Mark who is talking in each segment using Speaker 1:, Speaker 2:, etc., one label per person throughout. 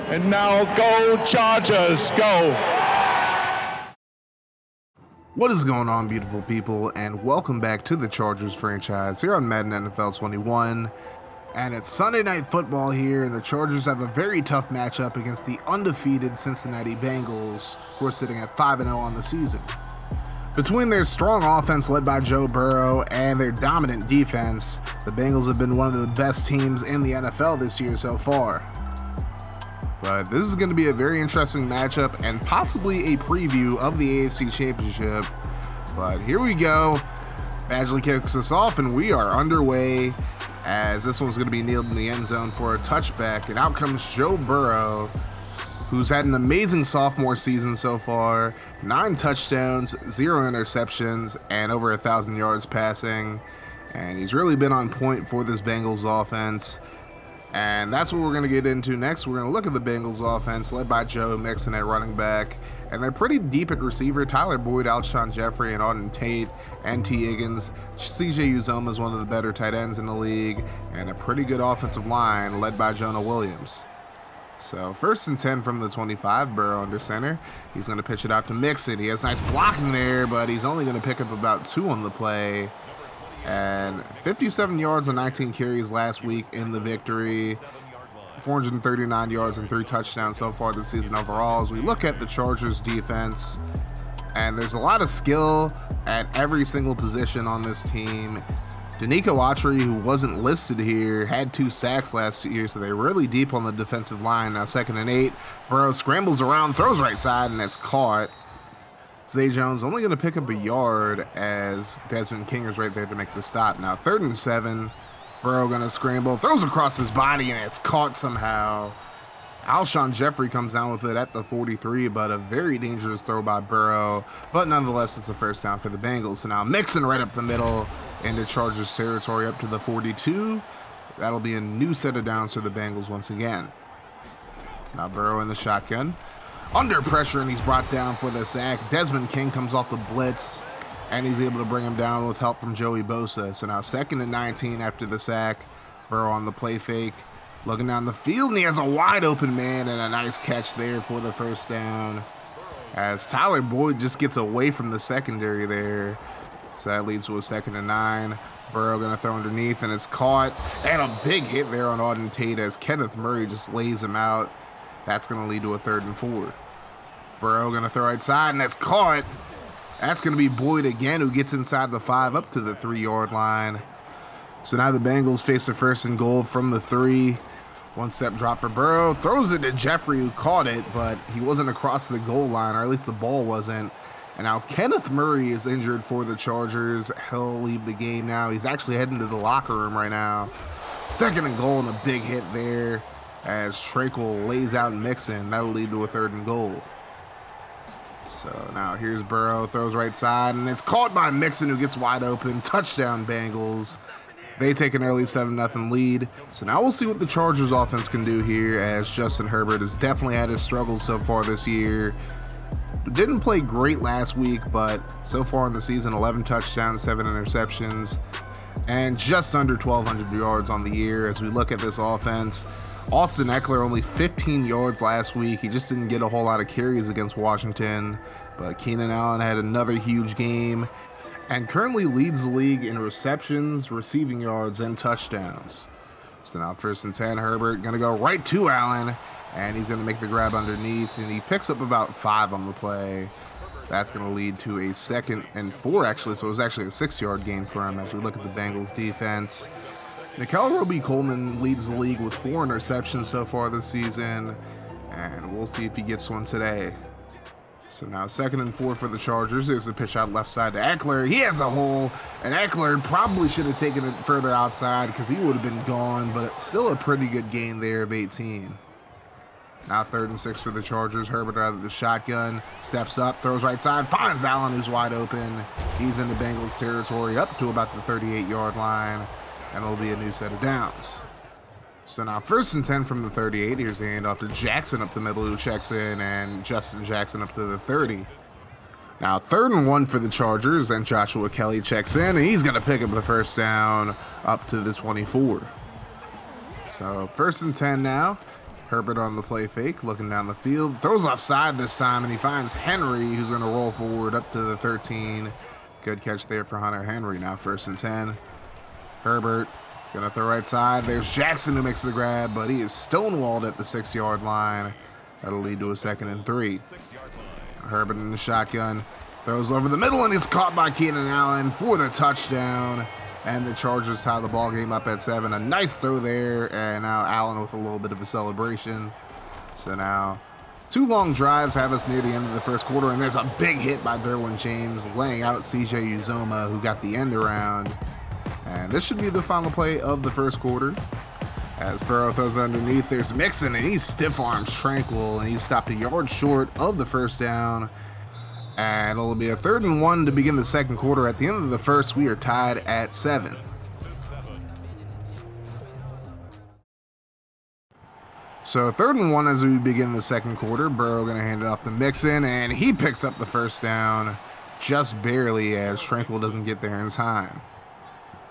Speaker 1: And now go Chargers, go!
Speaker 2: What is going on, beautiful people, and welcome back to the Chargers franchise here on Madden NFL 21. And it's Sunday Night Football here, and the Chargers have a very tough matchup against the undefeated Cincinnati Bengals, who are sitting at 5-0 on the season. Between their strong offense led by Joe Burrow and their dominant defense, the Bengals have been one of the best teams in the NFL this year so far. But this is going to be a very interesting matchup and possibly a preview of the AFC Championship. But here we go. Badgley kicks us off and we are underway, as this one's going to be nailed in the end zone for a touchback. And out comes Joe Burrow, who's had an amazing sophomore season so far. 9 touchdowns, 0 interceptions, and over 1,000 yards passing. And he's really been on point for this Bengals offense. And that's what we're going to get into next. We're going to look at the Bengals offense led by Joe Mixon at running back. And they're pretty deep at receiver. Tyler Boyd, Alshon Jeffrey, and Auden Tate, and T. Higgins. CJ Uzomah is one of the better tight ends in the league. And a pretty good offensive line led by Jonah Williams. So 1st and 10 from the 25, Burrow under center. He's going to pitch it out to Mixon. He has nice blocking there, but he's only going to pick up about 2 on the play. And 57 yards on 19 carries last week in the victory. 439 yards and 3 touchdowns so far this season overall. As we look at the Chargers defense, and there's a lot of skill at every single position on this team. Danico Autry, who wasn't listed here, had 2 sacks last year, so they're really deep on the defensive line. Now 2nd and 8, Burrow scrambles around, throws right side, and it's caught. Zay Jones only going to pick up a yard, as Desmond King is right there to make the stop. Now 3rd and 7, Burrow going to scramble, throws across his body, and it's caught somehow. Alshon Jeffrey comes down with it at the 43, but a very dangerous throw by Burrow. But nonetheless, it's a first down for the Bengals. So now Mixon right up the middle into Chargers territory up to the 42. That'll be a new set of downs for the Bengals once again. So now Burrow in the shotgun. Under pressure, and he's brought down for the sack. Desmond King comes off the blitz, and he's able to bring him down with help from Joey Bosa. So now 2nd and 19 after the sack. Burrow on the play fake, looking down the field, and he has a wide open man and a nice catch there for the first down, as Tyler Boyd just gets away from the secondary there. So that leads to a 2nd and 9. Burrow going to throw underneath, and it's caught. And a big hit there on Auden Tate as Kenneth Murray just lays him out. That's going to lead to a 3rd and 4. Burrow going to throw right side, and that's caught. That's going to be Boyd again, who gets inside the 5 up to the 3-yard line. So now the Bengals face a 1st and goal from the 3. 1-step drop for Burrow. Throws it to Jeffrey, who caught it, but he wasn't across the goal line, or at least the ball wasn't. And now Kenneth Murray is injured for the Chargers. He'll leave the game now. He's actually heading to the locker room right now. 2nd and goal, and a big hit there as Treacle lays out Mixon. That'll lead to a 3rd and goal. So now here's Burrow, throws right side, and it's caught by Mixon, who gets wide open. Touchdown Bengals. They take an early 7-0 lead. So now we'll see what the Chargers offense can do here, as Justin Herbert has definitely had his struggles so far this year. Didn't play great last week, but so far in the season, 11 touchdowns, 7 interceptions, and just under 1,200 yards on the year. As we look at this offense, Austin Eckler only 15 yards last week. He just didn't get a whole lot of carries against Washington, but Keenan Allen had another huge game and currently leads the league in receptions, receiving yards, and touchdowns. So now 1st and 10, Herbert going to go right to Allen, and he's going to make the grab underneath, and he picks up about 5 on the play. That's going to lead to a 2nd and 4, actually, so it was actually a 6-yard gain for him as we look at the Bengals defense. Nickel Roby-Coleman leads the league with 4 interceptions so far this season, and we'll see if he gets one today. So now 2nd and 4 for the Chargers. There's a pitch out left side to Eckler. He has a hole, and Eckler probably should have taken it further outside because he would have been gone, but it's still a pretty good gain there of 18. Now 3rd and 6 for the Chargers. Herbert out of the shotgun, steps up, throws right side, finds Allen, who's wide open. He's into Bengals territory up to about the 38-yard line, and it'll be a new set of downs. So now 1st and 10 from the 38. Here's the handoff to Jackson up the middle, who checks in, and Justin Jackson up to the 30. Now 3rd and 1 for the Chargers, and Joshua Kelly checks in, and he's going to pick up the first down up to the 24. So 1st and 10 now. Herbert on the play fake, looking down the field. Throws offside this time, and he finds Henry, who's going to roll forward up to the 13. Good catch there for Hunter Henry. Now 1st and 10. Herbert going to throw right side. There's Jackson who makes the grab, but he is stonewalled at the 6-yard line. That'll lead to a 2nd and 3. Herbert in the shotgun. Throws over the middle, and it's caught by Keenan Allen for the touchdown. And the Chargers tie the ball game up at 7. A nice throw there, and now Allen with a little bit of a celebration. So now 2 long drives have us near the end of the first quarter, and there's a big hit by Derwin James, laying out CJ Uzomah, who got the end around. And this should be the final play of the first quarter. As Burrow throws underneath, there's Mixon, and he stiff arms Tranquil, and he's stopped a yard short of the first down. And it'll be a 3rd and 1 to begin the second quarter. At the end of the first, we are tied at 7. So 3rd and 1 as we begin the second quarter. Burrow going to hand it off to Mixon, and he picks up the first down just barely as Tranquil doesn't get there in time.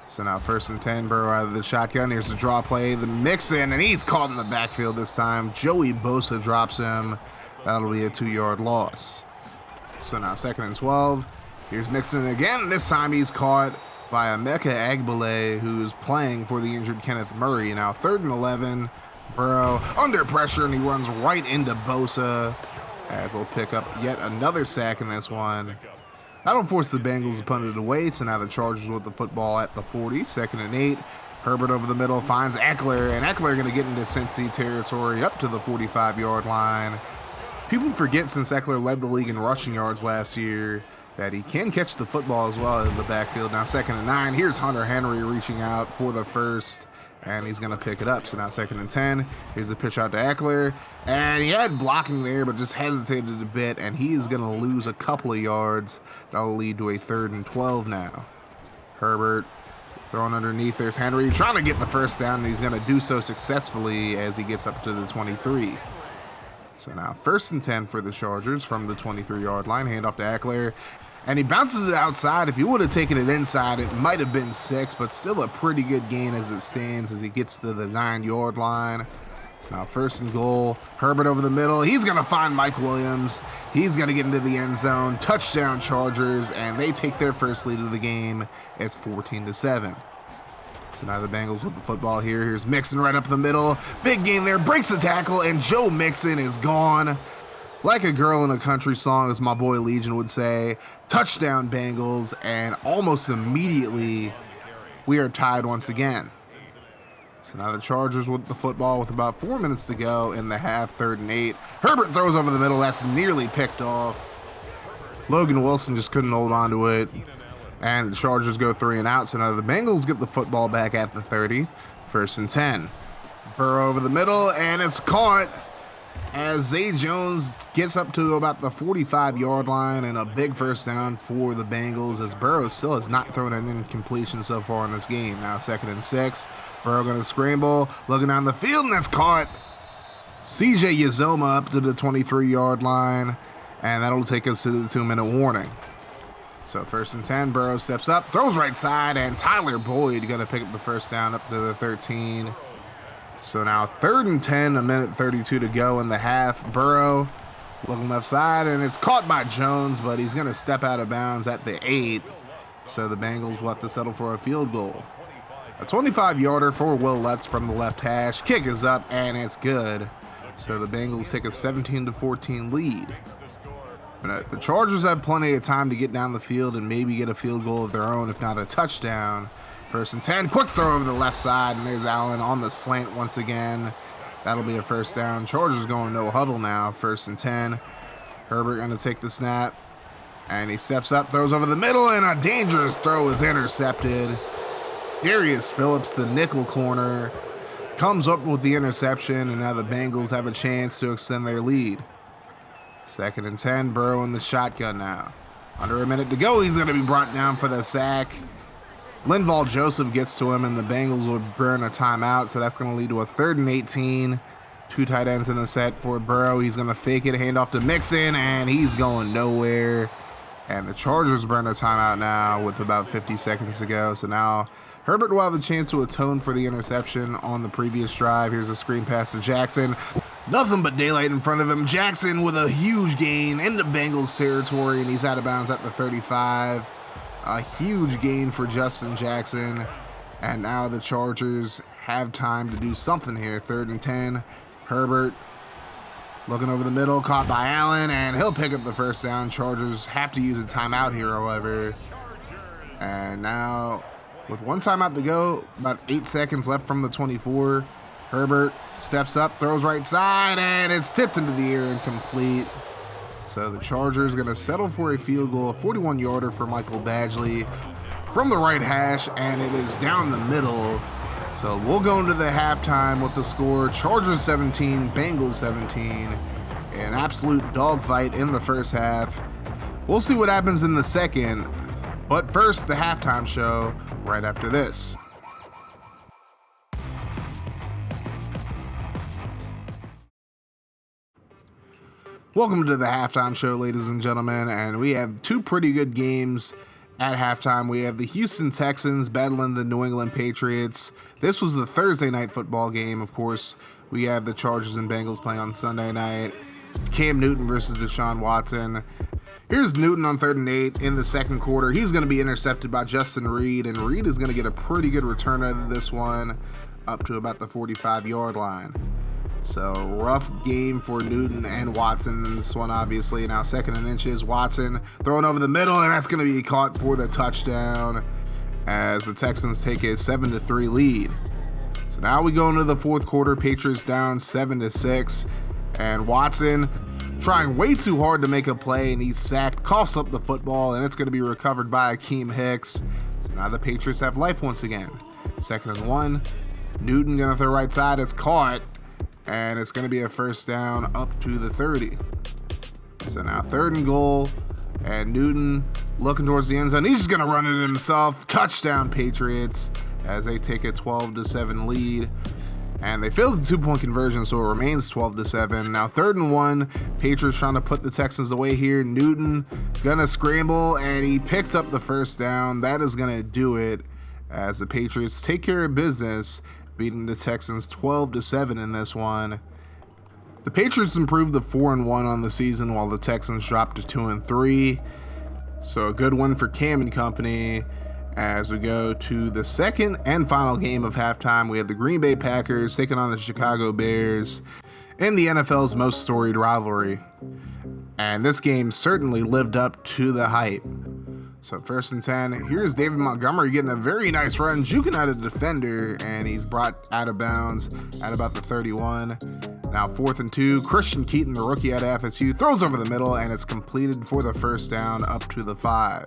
Speaker 2: So now 1st and 10, Burrow out of the shotgun. Here's the draw play, the Mixon, and he's caught in the backfield this time. Joey Bosa drops him. That'll be a 2-yard loss. So now 2nd and 12. Here's Mixon again. This time he's caught by Emeka Egbule, who's playing for the injured Kenneth Murray. Now 3rd and 11. Burrow under pressure, and he runs right into Bosa, as he'll pick up yet another sack in this one. That'll force the Bengals to punt it away. So now the Chargers with the football at the 40. 2nd and 8. Herbert over the middle finds Eckler, and Eckler going to get into Cincy territory up to the 45-yard line. People forget, since Eckler led the league in rushing yards last year, that he can catch the football as well in the backfield. Now 2nd and 9. Here's Hunter Henry reaching out for the first, and he's going to pick it up. So now 2nd and 10. Here's the pitch out to Eckler, and he had blocking there, but just hesitated a bit, and he is going to lose a couple of yards. That'll lead to a 3rd and 12 now. Herbert throwing underneath. There's Henry trying to get the first down, and he's going to do so successfully as he gets up to the 23. So now 1st and 10 for the Chargers from the 23-yard line. Handoff to Eckler, and he bounces it outside. If he would have taken it inside, it might have been 6, but still a pretty good gain as it stands as he gets to the 9-yard line. So now 1st and goal. Herbert over the middle. He's going to find Mike Williams. He's going to get into the end zone. Touchdown Chargers, and they take their first lead of the game. It's 14-7. So now the Bengals with the football here. Here's Mixon right up the middle. Big gain there. Breaks the tackle, and Joe Mixon is gone. Like a girl in a country song, as my boy Legion would say. Touchdown Bengals, and almost immediately we are tied once again. So now the Chargers with the football with about 4 minutes to go in the half. 3rd and 8. Herbert throws over the middle. That's nearly picked off. Logan Wilson just couldn't hold on to it. And the Chargers go 3 and out. So now the Bengals get the football back at the 30. 1st and 10. Burrow over the middle, and it's caught as Zay Jones gets up to about the 45-yard line, and a big first down for the Bengals, as Burrow still has not thrown an incompletion so far in this game. Now 2nd and 6. Burrow going to scramble, looking down the field, and that's caught. CJ Uzomah up to the 23-yard line, and that'll take us to the 2-minute warning. So 1st and 10, Burrow steps up, throws right side, and Tyler Boyd going to pick up the first down up to the 13. So now 3rd and 10, 1:32 to go in the half. Burrow looking left side, and it's caught by Jones, but he's going to step out of bounds at the 8. So the Bengals will have to settle for a field goal. A 25-yarder for Will Lutz from the left hash. Kick is up, and it's good. So the Bengals take a 17-14 lead. But the Chargers have plenty of time to get down the field and maybe get a field goal of their own, if not a touchdown. 1st and 10, quick throw over the left side, and there's Allen on the slant once again. That'll be a first down. Chargers going no huddle now. 1st and 10. Herbert going to take the snap, and he steps up, throws over the middle, and a dangerous throw is intercepted. Darius Phillips, the nickel corner, comes up with the interception, and now the Bengals have a chance to extend their lead. 2nd and 10, Burrow in the shotgun now. Under a minute to go, he's going to be brought down for the sack. Linval Joseph gets to him, and the Bengals will burn a timeout, so that's going to lead to a 3rd and 18. 2 tight ends in the set for Burrow. He's going to fake it, hand off to Mixon, and he's going nowhere. And the Chargers burn a timeout now with about 50 seconds to go. So now Herbert will have the chance to atone for the interception on the previous drive. Here's a screen pass to Jackson. Nothing but daylight in front of him. Jackson with a huge gain into Bengals territory, and he's out of bounds at the 35. A huge gain for Justin Jackson. And now the Chargers have time to do something here. 3rd and 10. Herbert looking over the middle, caught by Allen, and he'll pick up the first down. Chargers have to use a timeout here, however. And now, with one timeout to go, about 8 seconds left from the 24, Herbert steps up, throws right side, and it's tipped into the air, incomplete. So the Chargers are going to settle for a field goal, a 41-yarder for Michael Badgley from the right hash, and it is down the middle. So we'll go into the halftime with the score, Chargers 17, Bengals 17. An absolute dogfight in the first half. We'll see what happens in the second, but first, the halftime show right after this. Welcome to the halftime show, ladies and gentlemen, and we have two pretty good games at halftime. We have the Houston Texans battling the New England Patriots. This was the Thursday night football game, of course. We have the Chargers and Bengals playing on Sunday night. Cam Newton versus Deshaun Watson. Here's Newton on 3rd and 8 in the second quarter. He's going to be intercepted by Justin Reed, and Reed is going to get a pretty good return out of this one, up to about the 45-yard line. So, rough game for Newton and Watson in this one, obviously. Now, 2nd and inches, Watson throwing over the middle, and that's going to be caught for the touchdown as the Texans take a 7-3 lead. So now we go into the fourth quarter. Patriots down 7-6, and Watson trying way too hard to make a play, and he's sacked, coughs up the football, and it's going to be recovered by Akeem Hicks. So now the Patriots have life once again. 2nd and 1, Newton going to throw right side, it's caught. And it's going to be a first down up to the 30. So now 3rd and goal, and Newton looking towards the end zone. He's just going to run it himself. Touchdown Patriots as they take a 12-7 lead. And they failed the 2-point conversion, so it remains 12-7. Now 3rd and 1, Patriots trying to put the Texans away here. Newton going to scramble, and he picks up the first down. That is going to do it as the Patriots take care of business, beating the Texans 12-7 in this one. The Patriots improved to 4-1 on the season, while the Texans dropped to 2-3. So a good one for Cam and company. As we go to the second and final game of halftime, we have the Green Bay Packers taking on the Chicago Bears in the NFL's most storied rivalry. And this game certainly lived up to the hype. So 1st and 10, here's David Montgomery getting a very nice run, juking out a defender, and he's brought out of bounds at about the 31. Now 4th and 2, Christian Keaton, the rookie out of FSU, throws over the middle, and it's completed for the first down up to the 5.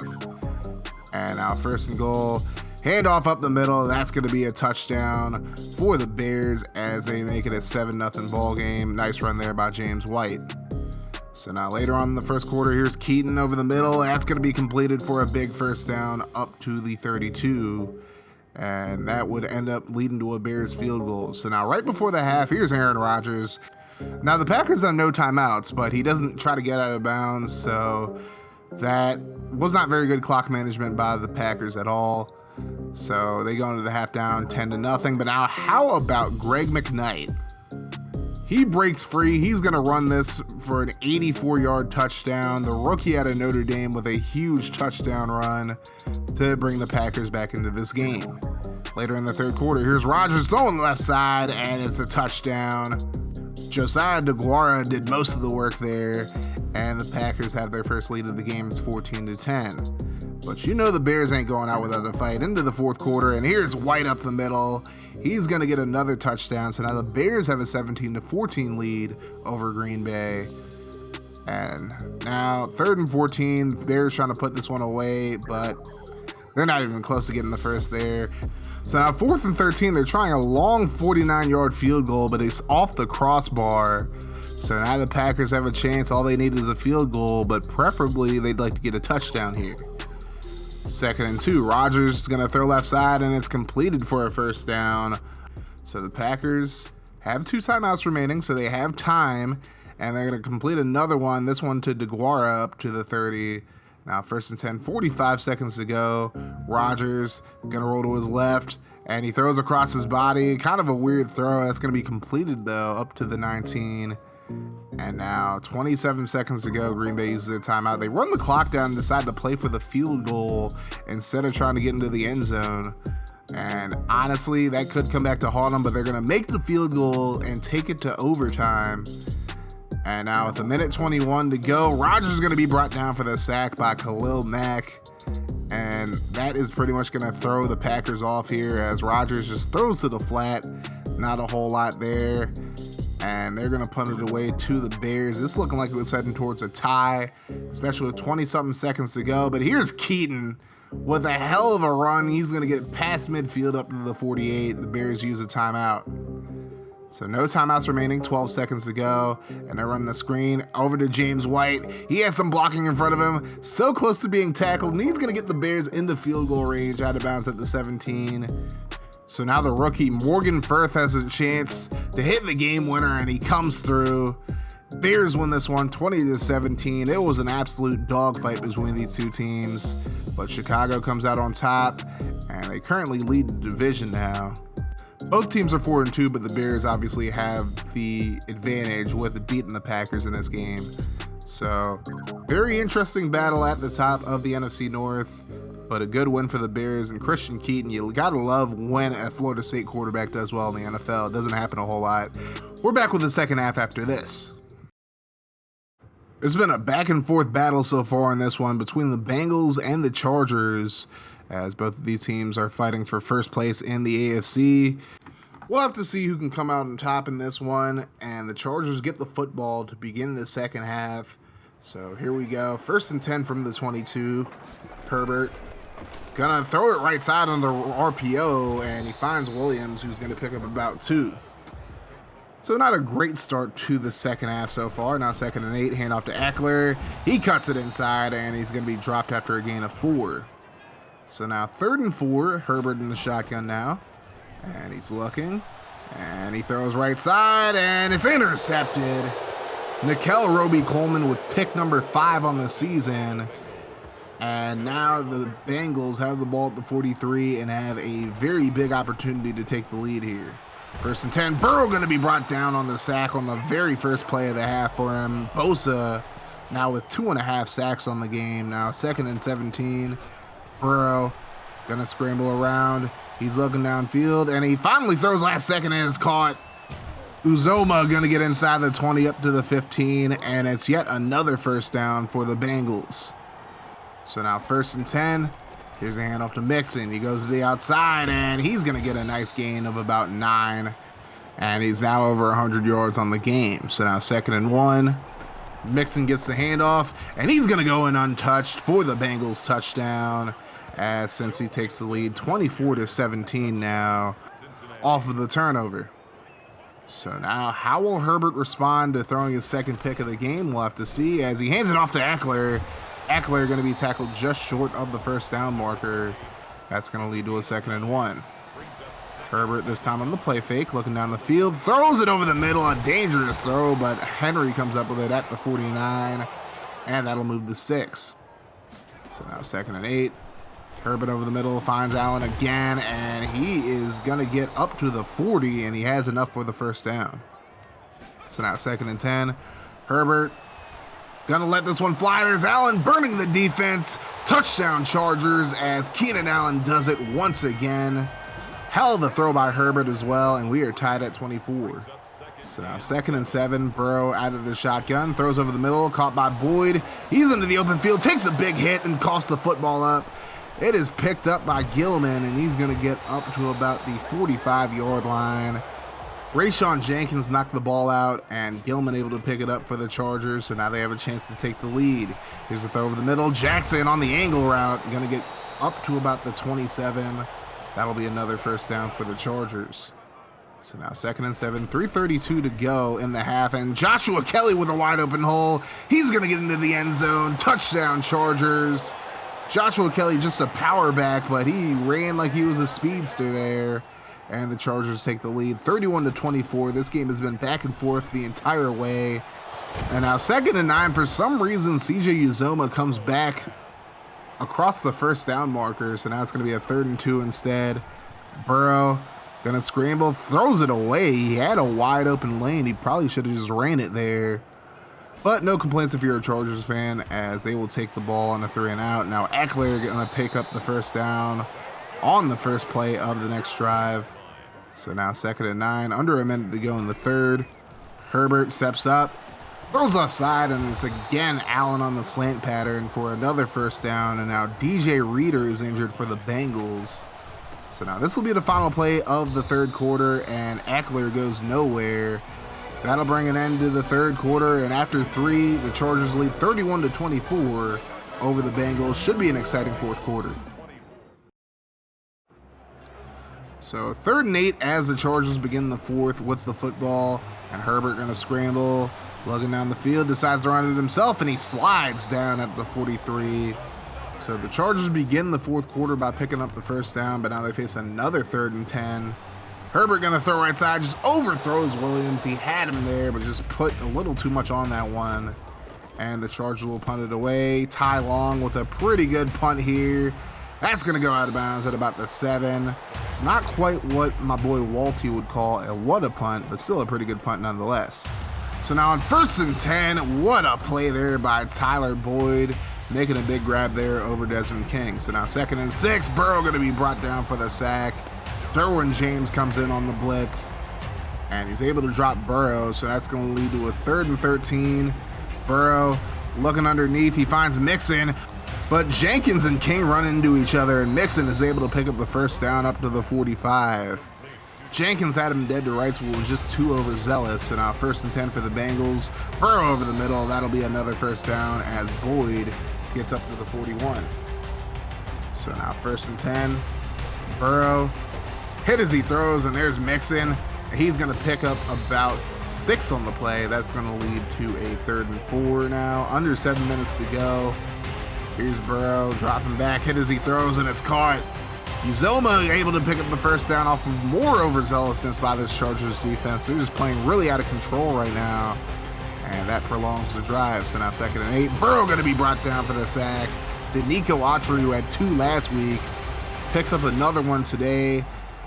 Speaker 2: And now 1st and goal, handoff up the middle, that's going to be a touchdown for the Bears as they make it a 7-0 ball game. Nice run there by James White. So now later on in the first quarter, here's Keaton over the middle. That's going to be completed for a big first down up to the 32. And that would end up leading to a Bears field goal. So now right before the half, here's Aaron Rodgers. Now the Packers have no timeouts, but he doesn't try to get out of bounds. So that was not very good clock management by the Packers at all. So they go into the half down 10-0. But now how about Greg McKnight? He breaks free. He's going to run this for an 84-yard touchdown. The rookie out of Notre Dame with a huge touchdown run to bring the Packers back into this game. Later in the third quarter, here's Rodgers throwing the left side, and it's a touchdown. Josiah DeGuara did most of the work there, and the Packers have their first lead of the game. It's 14-10. But you know the Bears ain't going out without a fight into the fourth quarter, and here's White up the middle. He's going to get another touchdown. So now the Bears have a 17-14 lead over Green Bay. And now 3rd and 14, Bears trying to put this one away, but they're not even close to getting the first there. So now 4th and 13, they're trying a long 49-yard field goal, but it's off the crossbar. So now the Packers have a chance. All they need is a field goal, but preferably they'd like to get a touchdown here. 2nd and 2, Rodgers is going to throw left side, and it's completed for a first down. So the Packers have 2 timeouts remaining, so they have time, and they're going to complete another one, this one to DeGuara up to the 30. Now 1st and 10, 45 seconds to go. Rodgers going to roll to his left, And he throws across his body. Kind of a weird throw. That's going to be completed, though, up to the 19. And now 27 seconds to go. Green Bay uses their timeout. They run the clock down and decide to play for the field goal instead of trying to get into the end zone. And honestly, that could come back to haunt them, but they're going to make the field goal and take it to overtime. And now with 1:21 to go, Rodgers is going to be brought down for the sack by Khalil Mack. And that is pretty much going to throw the Packers off here as Rodgers just throws to the flat. Not a whole lot there. And they're going to punt it away to the Bears. This looking like it was heading towards a tie, especially with 20-something seconds to go. But here's Keaton with a hell of a run. He's going to get past midfield up to the 48. The Bears use a timeout. So no timeouts remaining, 12 seconds to go. And they're running the screen over to James White. He has some blocking in front of him. So close to being tackled. And he's going to get the Bears into field goal range, out of bounds at the 17. So now the rookie Morgan Firth has a chance to hit the game winner, and he comes through. Bears win this one 20-17. It was an absolute dogfight between these two teams, but Chicago comes out on top, and they currently lead the division now. Both teams are 4-2, but the Bears obviously have the advantage with beating the Packers in this game. So very interesting battle at the top of the NFC North. But a good win for the Bears, and Christian Keaton, you gotta love when a Florida State quarterback does well in the NFL. It doesn't happen a whole lot. We're back with the second half after this. It's been a back and forth battle so far in this one between the Bengals and the Chargers, as both of these teams are fighting for first place in the AFC. We'll have to see who can come out on top in this one, and the Chargers get the football to begin the second half. So here we go. 1st and 10 from the 22. Herbert gonna throw it right side on the RPO, and he finds Williams, who's gonna pick up about 2. So not a great start to the second half so far. Now 2nd and 8, handoff to Eckler. He cuts it inside, and he's gonna be dropped after a gain of 4. So now 3rd and 4, Herbert in the shotgun now, and he's looking, and he throws right side, and it's intercepted. Nickel Roby-Coleman with pick number 5 on the season. And now the Bengals have the ball at the 43 and have a very big opportunity to take the lead here. 1st and 10, Burrow going to be brought down on the sack on the very first play of the half for him. Bosa now with 2.5 sacks on the game. Now 2nd and 17, Burrow going to scramble around. He's looking downfield, and he finally throws last second and is caught. Uzoma going to get inside the 20 up to the 15, and it's yet another first down for the Bengals. So now 1st and 10, here's a handoff to Mixon. He goes to the outside, and he's going to get a nice gain of about 9. And he's now over 100 yards on the game. So now 2nd and 1, Mixon gets the handoff, and he's going to go in untouched for the Bengals touchdown, as Cincy takes the lead 24-17 now off of the turnover. So now how will Herbert respond to throwing his second pick of the game? We'll have to see, as he hands it off to Eckler. Eckler going to be tackled just short of the first down marker. That's going to lead to a 2nd and 1. Herbert this time on the play fake, looking down the field, throws it over the middle, a dangerous throw, but Henry comes up with it at the 49, and that'll move the 6. So now 2nd and 8. Herbert over the middle, finds Allen again, and he is going to get up to the 40, and he has enough for the first down. So now 2nd and 10. Herbert gonna let this one fly. There's Allen burning the defense. Touchdown Chargers, as Keenan Allen does it once again. Hell of a throw by Herbert as well, and we are tied at 24. So now 2nd and 7, Burrow out of the shotgun, throws over the middle, caught by Boyd. He's into the open field, takes a big hit, and coughs the football up. It is picked up by Gilman, and he's gonna get up to about the 45-yard line. Rayshawn Jenkins knocked the ball out, and Gilman able to pick it up for the Chargers, so now they have a chance to take the lead. Here's the throw over the middle. Jackson on the angle route, going to get up to about the 27. That'll be another first down for the Chargers. So now 2nd and 7, 3:32 to go in the half, and Joshua Kelly with a wide open hole. He's going to get into the end zone. Touchdown Chargers. Joshua Kelly just a power back, but he ran like he was a speedster there. And the Chargers take the lead 31-24. This game has been back and forth the entire way. And now 2nd and 9. For some reason, CJ Uzoma comes back across the first down marker. So now it's going to be a 3rd and 2 instead. Burrow gonna scramble, throws it away. He had a wide open lane. He probably should have just ran it there. But no complaints if you're a Chargers fan, as they will take the ball on a 3 and out. Now Eckler gonna pick up the first down on the first play of the next drive. So now 2nd and 9, under a minute to go in the third. Herbert steps up, throws offside, and it's again Allen on the slant pattern for another first down. And now DJ Reader is injured for the Bengals. So now this will be the final play of the third quarter, and Eckler goes nowhere. That'll bring an end to the third quarter, and after 3, the Chargers lead 31-24 over the Bengals. Should be an exciting fourth quarter. So 3rd and 8 as the Chargers begin the fourth with the football, and Herbert gonna scramble, lugging down the field, decides to run it himself, and he slides down at the 43. So the Chargers begin the fourth quarter by picking up the first down, but now they face another 3rd and 10. Herbert gonna throw right side, just overthrows Williams. He had him there, but just put a little too much on that one. And the Chargers will punt it away. Ty Long with a pretty good punt here. That's gonna go out of bounds at about the 7. It's not quite what my boy Walty would call a what a punt, but still a pretty good punt nonetheless. So now on 1st and 10, what a play there by Tyler Boyd, making a big grab there over Desmond King. So now 2nd and 6, Burrow gonna be brought down for the sack. Derwin James comes in on the blitz, and he's able to drop Burrow, so that's going to lead to a 3rd and 13. Burrow looking underneath, he finds Mixon, but Jenkins and King run into each other, and Mixon is able to pick up the first down up to the 45. Jenkins had him dead to rights, but was just too overzealous, so now 1st and 10 for the Bengals. Burrow over the middle, that'll be another first down as Boyd gets up to the 41. So now 1st and 10, Burrow hit as he throws, and there's Mixon. He's going to pick up about 6 on the play. That's going to lead to a 3rd and 4 now. Under 7 minutes to go. Here's Burrow dropping back, hit as he throws, and it's caught. Uzoma able to pick up the first down off of more overzealousness by this Chargers defense. They're just playing really out of control right now, and that prolongs the drive. So now 2nd and 8. Burrow going to be brought down for the sack. Denico Autry, who had 2 last week, picks up another one today.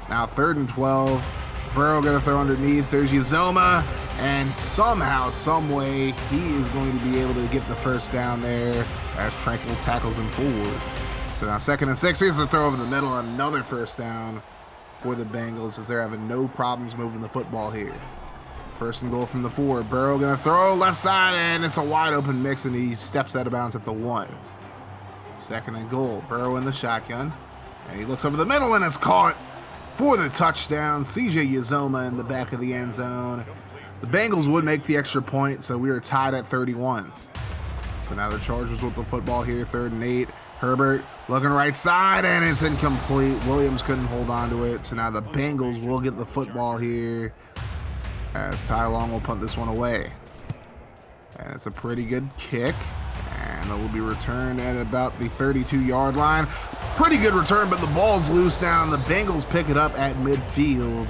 Speaker 2: Now 3rd and 12, Burrow gonna throw underneath. There's Uzoma, and somehow, someway, he is going to be able to get the first down there as Tranquil tackles him forward. So now 2nd and 6, here's a throw over the middle, another first down for the Bengals as they're having no problems moving the football here. 1st and goal from the 4, Burrow gonna throw left side, and it's a wide open mix, and he steps out of bounds at the 1. 2nd and goal, Burrow in the shotgun, and he looks over the middle, and it's caught for the touchdown. CJ Uzoma in the back of the end zone. The Bengals would make the extra point, so we are tied at 31. So now the Chargers with the football here, 3rd and 8. Herbert looking right side, and it's incomplete. Williams couldn't hold on to it, so now the Bengals will get the football here as Ty Long will punt this one away. And it's a pretty good kick, and it will be returned at about the 32-yard line. Pretty good return, but the ball's loose now, and the Bengals pick it up at midfield.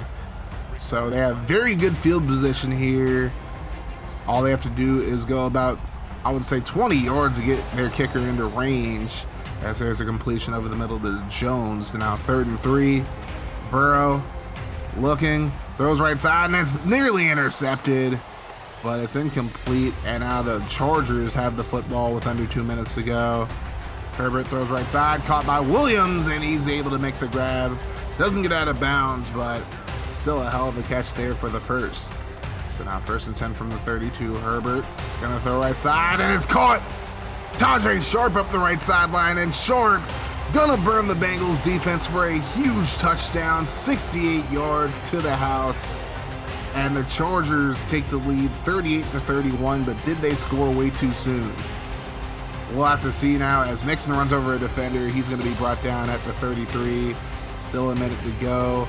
Speaker 2: So they have very good field position here. All they have to do is go about, I would say, 20 yards to get their kicker into range, as there's a completion over the middle to Jones. Now 3rd and 3, Burrow looking, throws right side, and it's nearly intercepted, but it's incomplete, and now the Chargers have the football with under 2 minutes to go. Herbert throws right side, caught by Williams, and he's able to make the grab. Doesn't get out of bounds, but still a hell of a catch there for the first. So now 1st and 10 from the 32. Herbert gonna throw right side, and it's caught. Tajay Sharp up the right sideline, and Sharp gonna burn the Bengals defense for a huge touchdown, 68 yards to the house. And the Chargers take the lead 38-31, but did they score way too soon? We'll have to see now as Mixon runs over a defender. He's going to be brought down at the 33. Still a minute to go.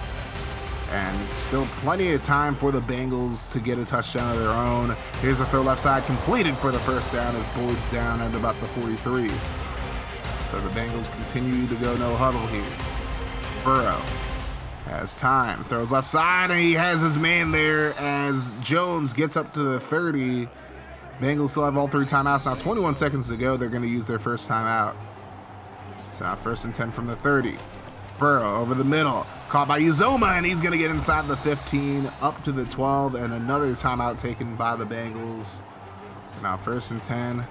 Speaker 2: And still plenty of time for the Bengals to get a touchdown of their own. Here's a throw left side completed for the first down as Boyd's down at about the 43. So the Bengals continue to go no huddle here. Burrow has time, throws left side, and he has his man there as Jones gets up to the 30. Bengals still have all 3 timeouts. Now 21 seconds to go. They're going to use their first timeout. So now 1st and 10 from the 30. Burrow over the middle, Caught by Uzomah, and he's going to get inside the 15, up to the 12, and another timeout taken by the Bengals. So now 1st and 10.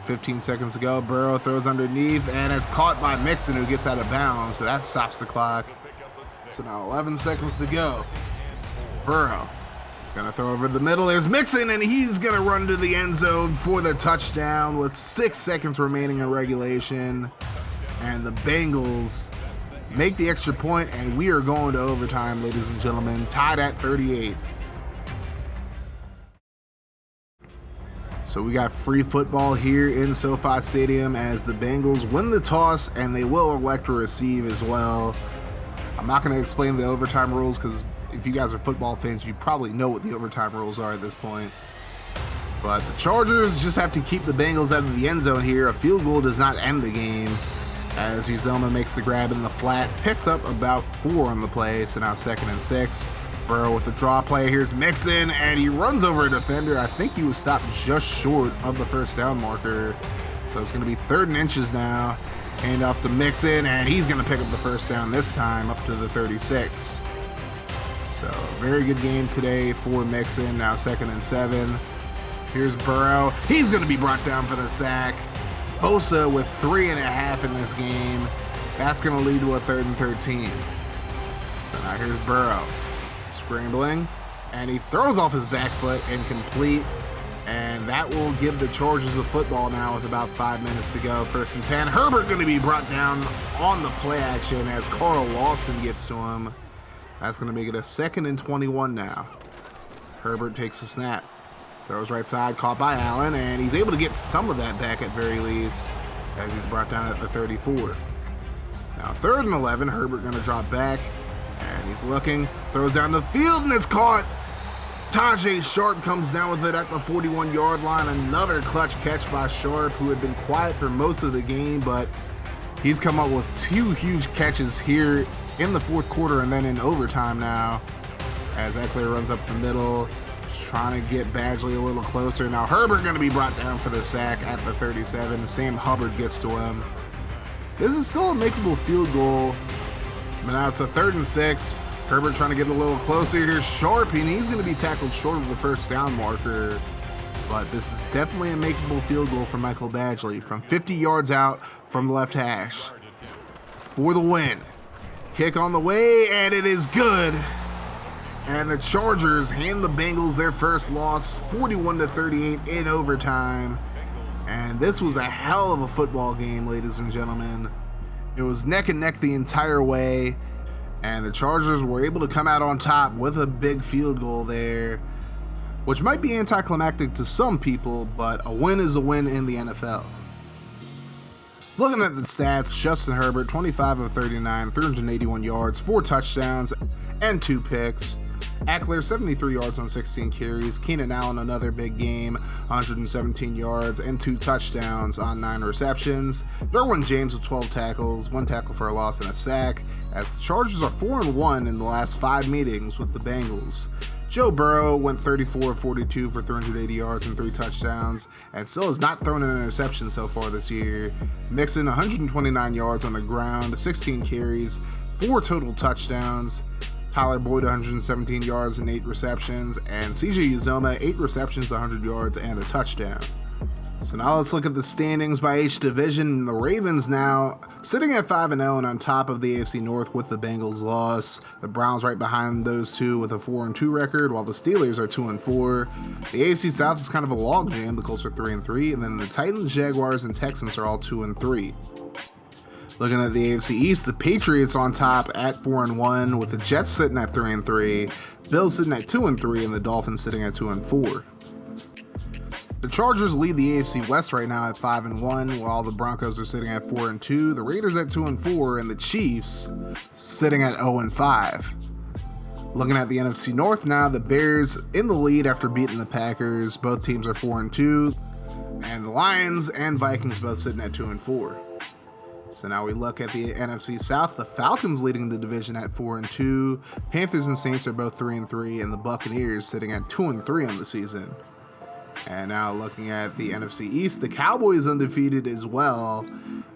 Speaker 2: 15 seconds to go. Burrow throws underneath, and it's caught by Mixon, who gets out of bounds, so that stops the clock. So now 11 seconds to go. Burrow gonna throw over the middle. There's Mixon, and he's gonna run to the end zone for the touchdown with 6 seconds remaining in regulation. And the Bengals make the extra point, and we are going to overtime, ladies and gentlemen, tied at 38. So we got free football here in SoFi Stadium as the Bengals win the toss, and they will elect to receive as well. I'm not going to explain the overtime rules because if you guys are football fans, you probably know what the overtime rules are at this point. But the Chargers just have to keep the Bengals out of the end zone here. A field goal does not end the game as Uzomah makes the grab in the flat, picks up about 4 on the play, so now 2nd and 6. Burrow with the draw play. Here's Mixon, and he runs over a defender. I think he was stopped just short of the 1st down marker. So it's going to be 3rd and inches now. Hand off to Mixon, and he's going to pick up the 1st down this time up to the 36. So very good game today for Mixon. Now 2nd and 7. Here's Burrow. He's going to be brought down for the sack. Bosa with 3.5 in this game. That's going to lead to a 3rd and 13. So now here's Burrow. Scrambling, and he throws off his back foot incomplete, and that will give the Chargers the football now with about 5 minutes to go. 1st and 10. Herbert going to be brought down on the play action as Carl Lawson gets to him. That's going to make it a 2nd and 21 now. Herbert takes the snap, throws right side, caught by Allen, and he's able to get some of that back at very least as he's brought down at the 34. Now 3rd and 11. Herbert going to drop back. And he's looking, throws down the field, and it's caught. Tajay Sharp comes down with it at the 41-yard line. Another clutch catch by Sharp, who had been quiet for most of the game, but he's come up with 2 huge catches here in the 4th quarter and then in overtime now. As Eckler runs up the middle, just trying to get Badgley a little closer. Now Herbert going to be brought down for the sack at the 37. Sam Hubbard gets to him. This is still a makeable field goal. But now it's a 3rd and 6. Herbert trying to get a little closer. Here's Sharp, and he's going to be tackled short of the 1st down marker. But this is definitely a makeable field goal for Michael Badgley from 50 yards out from the left hash for the win. Kick on the way, and it is good. And the Chargers hand the Bengals their first loss, 41-38 in overtime. And this was a hell of a football game, ladies and gentlemen. It was neck and neck the entire way, and the Chargers were able to come out on top with a big field goal there, which might be anticlimactic to some people, but a win is a win in the NFL. Looking at the stats, Justin Herbert, 25 of 39, 381 yards, 4 touchdowns, and 2 picks. Eckler, 73 yards on 16 carries. Keenan Allen, another big game, 117 yards and 2 touchdowns on 9 receptions. Derwin James with 12 tackles, 1 tackle for a loss and a sack, as the Chargers are 4-1 in the last 5 meetings with the Bengals. Joe Burrow went 34 of 42 for 380 yards and 3 touchdowns, and still has not thrown an interception so far this year. Mixon, 129 yards on the ground, 16 carries, 4 total touchdowns. Tyler Boyd, 117 yards and 8 receptions, and CJ Uzomah, 8 receptions, 100 yards, and a touchdown. So now let's look at the standings by each division. The Ravens now sitting at 5-0 and on top of the AFC North with the Bengals loss. The Browns right behind those two with a 4-2 record, while the Steelers are 2-4. The AFC South is kind of a logjam. The Colts are 3-3, and then the Titans, Jaguars, and Texans are all 2-3. Looking at the AFC East, the Patriots on top at 4-1, with the Jets sitting at 3-3, Bills sitting at 2-3, and the Dolphins sitting at 2-4. The Chargers lead the AFC West right now at 5-1, while the Broncos are sitting at 4-2, the Raiders at 2-4, and the Chiefs sitting at 0-5. Looking at the NFC North now, the Bears in the lead after beating the Packers. Both teams are 4-2, and the Lions and Vikings both sitting at 2-4. So now we look at the NFC South. The Falcons leading the division at 4-2. Panthers and Saints are both 3-3, and the Buccaneers sitting at 2-3 on the season. And now looking at the NFC East, the Cowboys undefeated as well.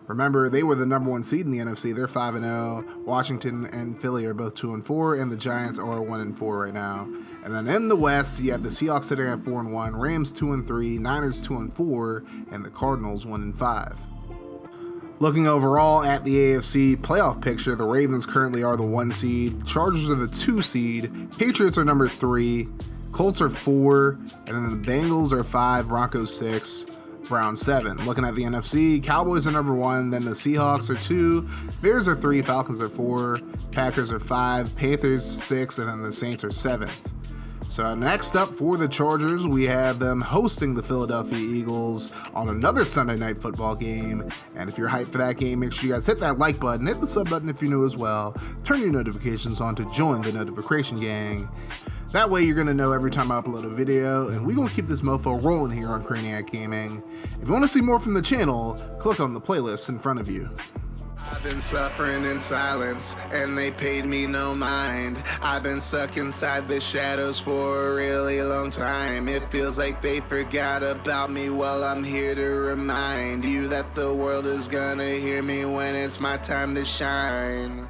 Speaker 2: Remember, they were the number 1 seed in the NFC. They're 5-0. Washington and Philly are both 2-4, and the Giants are 1-4 right now. And then in the West, you have the Seahawks sitting at 4-1, Rams 2-3, Niners 2-4, and the Cardinals 1-5. Looking overall at the AFC playoff picture, the Ravens currently are the 1 seed, Chargers are the 2 seed, Patriots are number 3, Colts are 4, and then the Bengals are 5, Broncos 6, Browns 7. Looking at the NFC, Cowboys are number 1, then the Seahawks are 2, Bears are 3, Falcons are 4, Packers are 5, Panthers 6, and then the Saints are 7th. So next up for the Chargers, we have them hosting the Philadelphia Eagles on another Sunday Night Football game. And if you're hyped for that game, make sure you guys hit that like button, hit the sub button if you're new as well, turn your notifications on to join the notification gang. That way you're going to know every time I upload a video, and we're going to keep this mofo rolling here on Craniac Gaming. If you want to see more from the channel, click on the playlist in front of you.
Speaker 3: I've been suffering in silence, and they paid me no mind. I've been stuck inside the shadows for a really long time. It feels like they forgot about me. Well, I'm here to remind you that the world is gonna hear me when it's my time to shine.